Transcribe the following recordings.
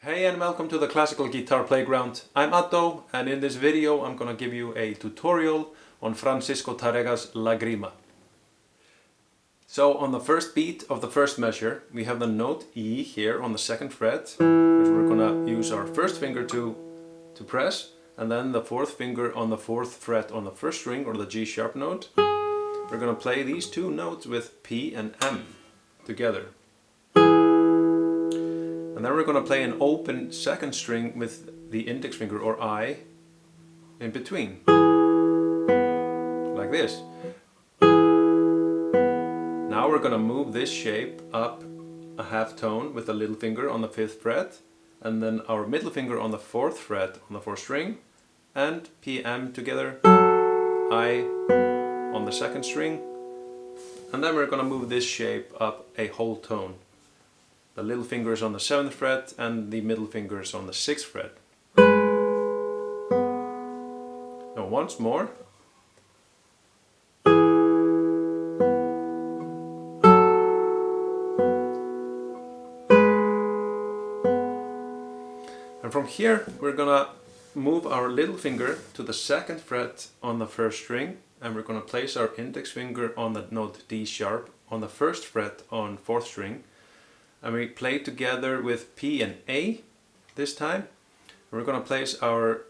Hey and welcome to the Classical Guitar Playground. I'm Atto, and in this video I'm gonna give you a tutorial on Francisco Tárregas' Lágrima. So on the first beat of the first measure we have the note E here on the second fret, which we're gonna use our first finger to press, and then the fourth finger on the fourth fret on the first string, or the G sharp note. We're gonna play these two notes with P and M together. And then we're going to play an open second string with the index finger, or I, in between. Like this. Now we're going to move this shape up a half tone with the little finger on the fifth fret, and then our middle finger on the fourth fret on the fourth string, and P, M together, I on the second string, and then we're going to move this shape up a whole tone. The little finger is on the 7th fret and the middle finger is on the 6th fret. Now once more. And from here we're gonna move our little finger to the 2nd fret on the first string, and we're gonna place our index finger on the note D sharp on the 1st fret on 4th string. And we play together with P and A this time. We're going to place our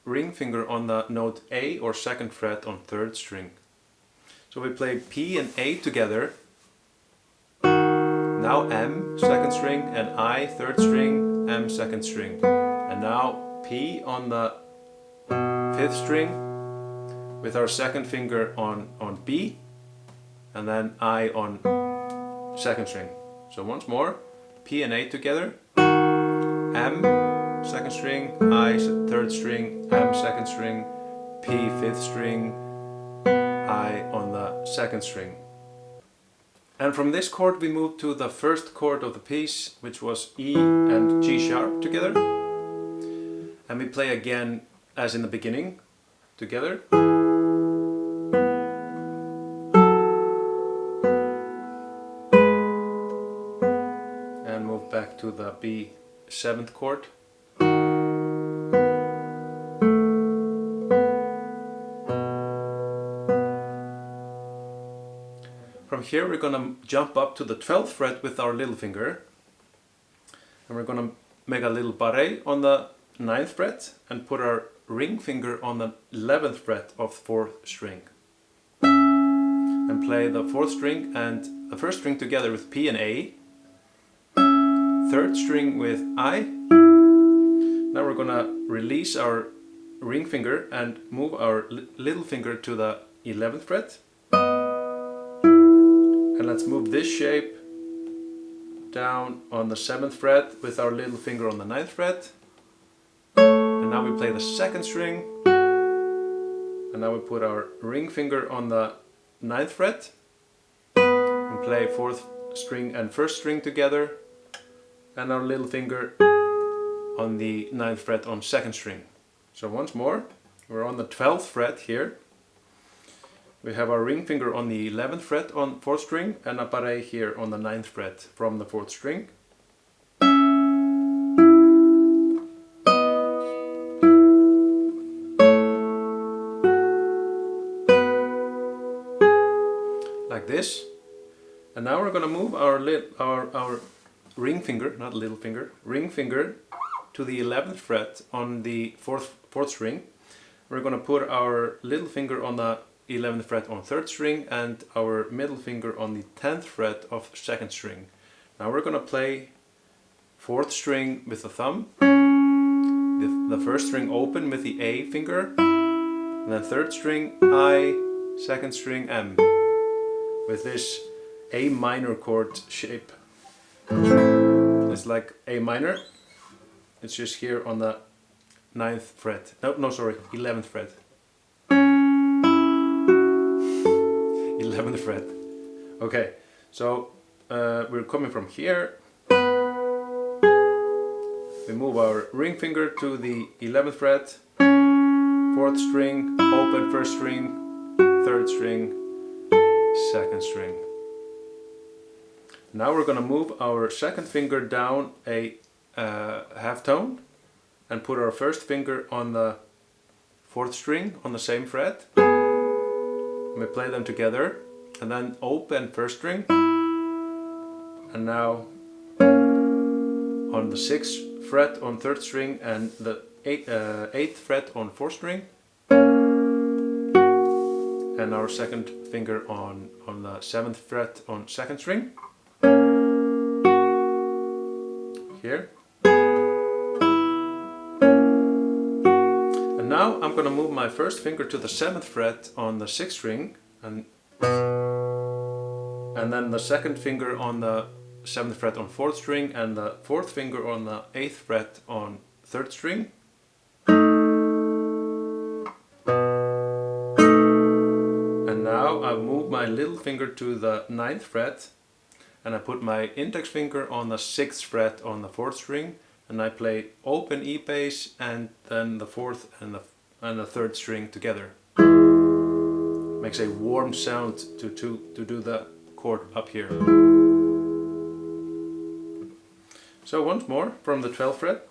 ring finger on the note A, or 2nd fret on 3rd string. So we play P and A together. Now M, 2nd string, and I, 3rd string, M, 2nd string. And now P on the 5th string with our 2nd finger on B, and then I on 2nd string. So once more, P and A together, M, 2nd string, I, 3rd string, M, 2nd string, P, 5th string, I on the 2nd string. And from this chord we move to the first chord of the piece, which was E and G sharp together. And we play again as in the beginning, together. Back to the B7th chord. From here we're going to jump up to the 12th fret with our little finger, and we're going to make a little barré on the 9th fret and put our ring finger on the 11th fret of 4th string, and play the 4th string and the 1st string together with P and A, 3rd string with I. Now we're gonna release our ring finger and move our little finger to the 11th fret. And let's move this shape down on the 7th fret with our little finger on the 9th fret. And now we play the 2nd string. And now we put our ring finger on the 9th fret and play 4th string and 1st string together, and our little finger on the 9th fret on 2nd string. So once more, we're on the 12th fret here. We have our ring finger on the 11th fret on 4th string, and a barré here on the 9th fret from the 4th string. Like this. And now we're going to move our ring finger, not little finger, ring finger to the 11th fret on the 4th string. We're going to put our little finger on the 11th fret on 3rd string and our middle finger on the 10th fret of 2nd string. Now we're going to play 4th string with the thumb, the 1st string open with the A finger, and then 3rd string I, 2nd string M, with this A minor chord shape. It's like A minor. It's just here on the 9th fret. No, sorry, 11th fret. 11th fret. Okay, so we're coming from here. We move our ring finger to the 11th fret, 4th string, open 1st string, 3rd string, 2nd string. Now we're going to move our 2nd finger down a half tone and put our first finger on the 4th string on the same fret. We play them together and then open 1st string, and now on the 6th fret on 3rd string and the 8th fret on 4th string, and our second finger on the 7th fret on 2nd string here. And now I'm going to move my first finger to the 7th fret on the 6th string, and then the second finger on the 7th fret on 4th string, and the 4th finger on the 8th fret on 3rd string. And now I move my little finger to the 9th fret, and I put my index finger on the 6th fret on the 4th string, and I play open E bass and then the 4th and the 3rd string together. Makes a warm sound to do the chord up here. So once more from the 12th fret.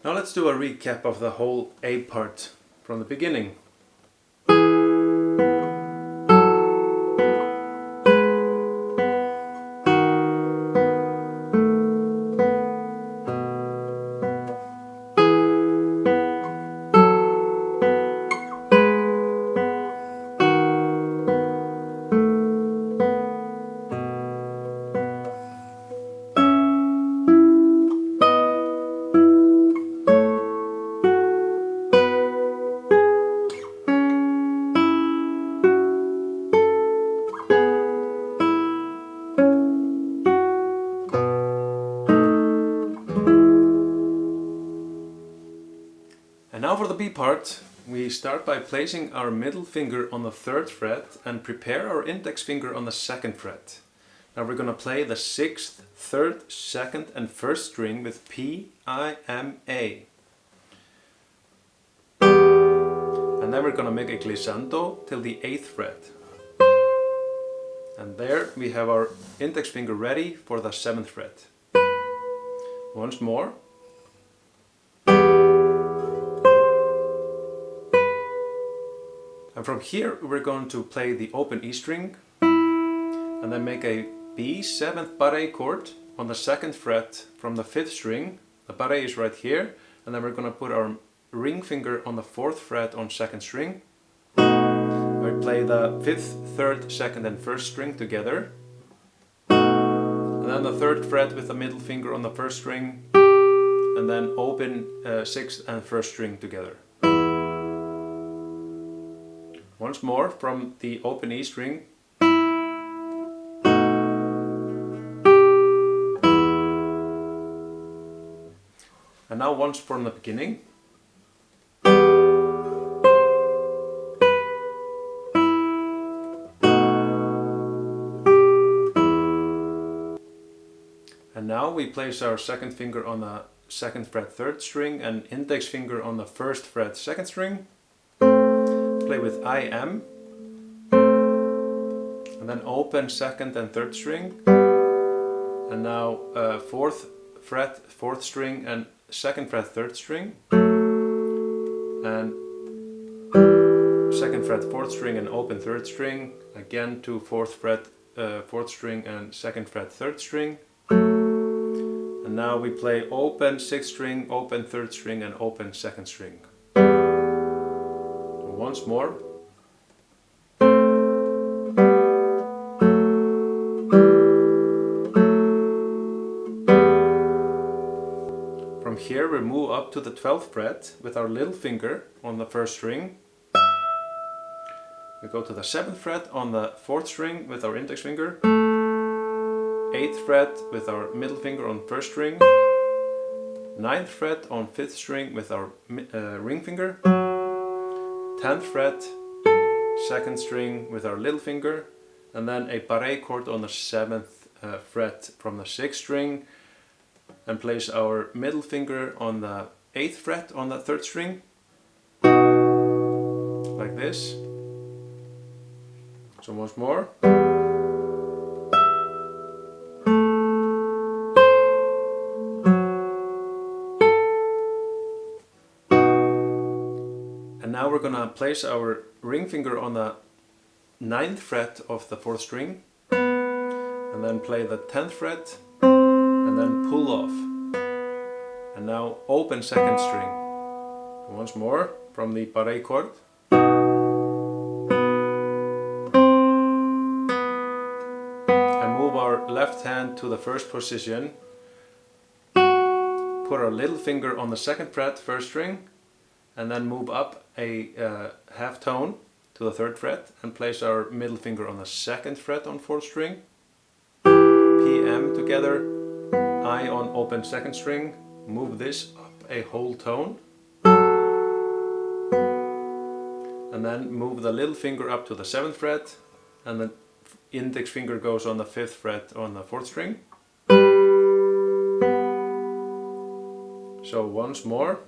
Now let's do a recap of the whole A part from the beginning. And now for the B part, we start by placing our middle finger on the 3rd fret and prepare our index finger on the 2nd fret. Now we're going to play the 6th, 3rd, 2nd and 1st string with P, I, M, A. And then we're going to make a glissando till the 8th fret. And there we have our index finger ready for the 7th fret. Once more. And from here we're going to play the open E string and then make a B 7th barré chord on the 2nd fret from the 5th string. The barré is right here, and then we're going to put our ring finger on the 4th fret on 2nd string. We play the 5th, 3rd, 2nd and 1st string together, and then the 3rd fret with the middle finger on the 1st string, and then open 6th and 1st string together. Once more from the open E string. And now once from the beginning. And now we place our 2nd finger on the 2nd fret 3rd string and index finger on the 1st fret 2nd string. Play with I, M, and then open 2nd and 3rd string, and now 4th fret 4th string and 2nd fret 3rd string, and 2nd fret 4th string and open 3rd string, again to 4th fret 4th string and 2nd fret 3rd string, and now we play open 6th string, open 3rd string and open 2nd string. Once more. From here we move up to the 12th fret with our little finger on the 1st string. We go to the 7th fret on the 4th string with our index finger. 8th fret with our middle finger on 1st string. 9th fret on 5th string with our ring finger. 10th fret, second string with our little finger, and then a barré chord on the 7th fret from the 6th string, and place our middle finger on the 8th fret on the 3rd string, like this. So once more. And now we're gonna place our ring finger on the 9th fret of the 4th string, and then play the 10th fret, and then pull off. And now open 2nd string. Once more from the barré chord. And move our left hand to the 1st position. Put our little finger on the 2nd fret, 1st string, and then move up a half tone to the 3rd fret and place our middle finger on the 2nd fret on 4th string. PM together, I on open 2nd string, move this up a whole tone, and then move the little finger up to the 7th fret, and the index finger goes on the 5th fret on the 4th string. So once more.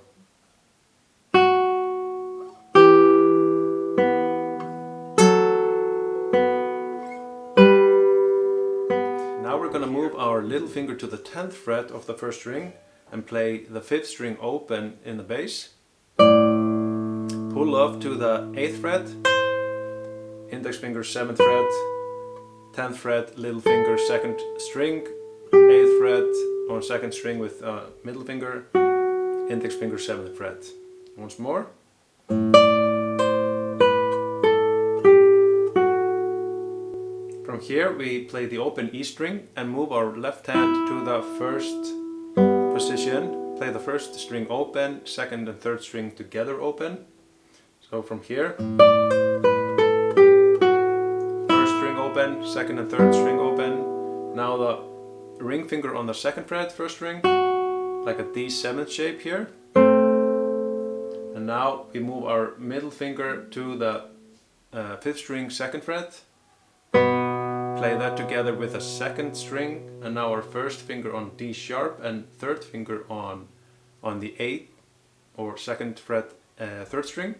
Now we're going to move our little finger to the 10th fret of the 1st string and play the 5th string open in the bass. Pull off to the 8th fret, index finger 7th fret, 10th fret, little finger 2nd string, 8th fret on 2nd string with middle finger, index finger 7th fret. Once more. From here we play the open E string and move our left hand to the 1st position. Play the 1st string open, 2nd and 3rd string together open. So from here, 1st string open, 2nd and 3rd string open. Now the ring finger on the 2nd fret, 1st string, like a D7 shape here. And now we move our middle finger to the 5th string, 2nd fret. Play that together with a 2nd string, and now our 1st finger on D sharp and 3rd finger on the 8th or 2nd fret 3rd string.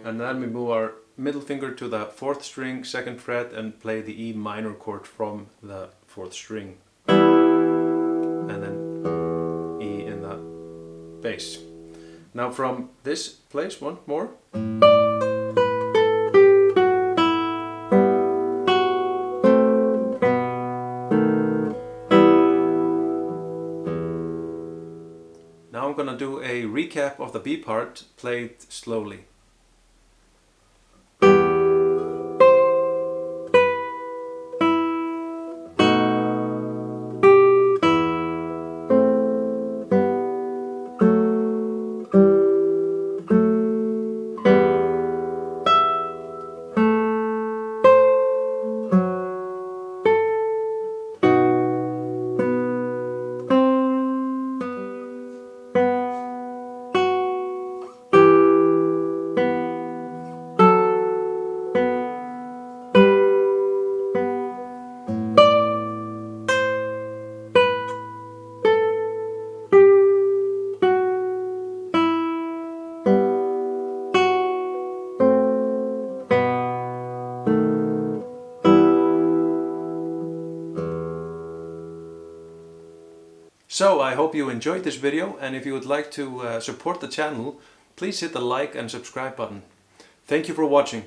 And then we move our middle finger to the 4th string, 2nd fret, and play the E minor chord from the 4th string. And then E in the bass. Now from this place, one more. Now I'm gonna do a recap of the B part played slowly. So I hope you enjoyed this video, and if you would like to support the channel, please hit the like and subscribe button. Thank you for watching.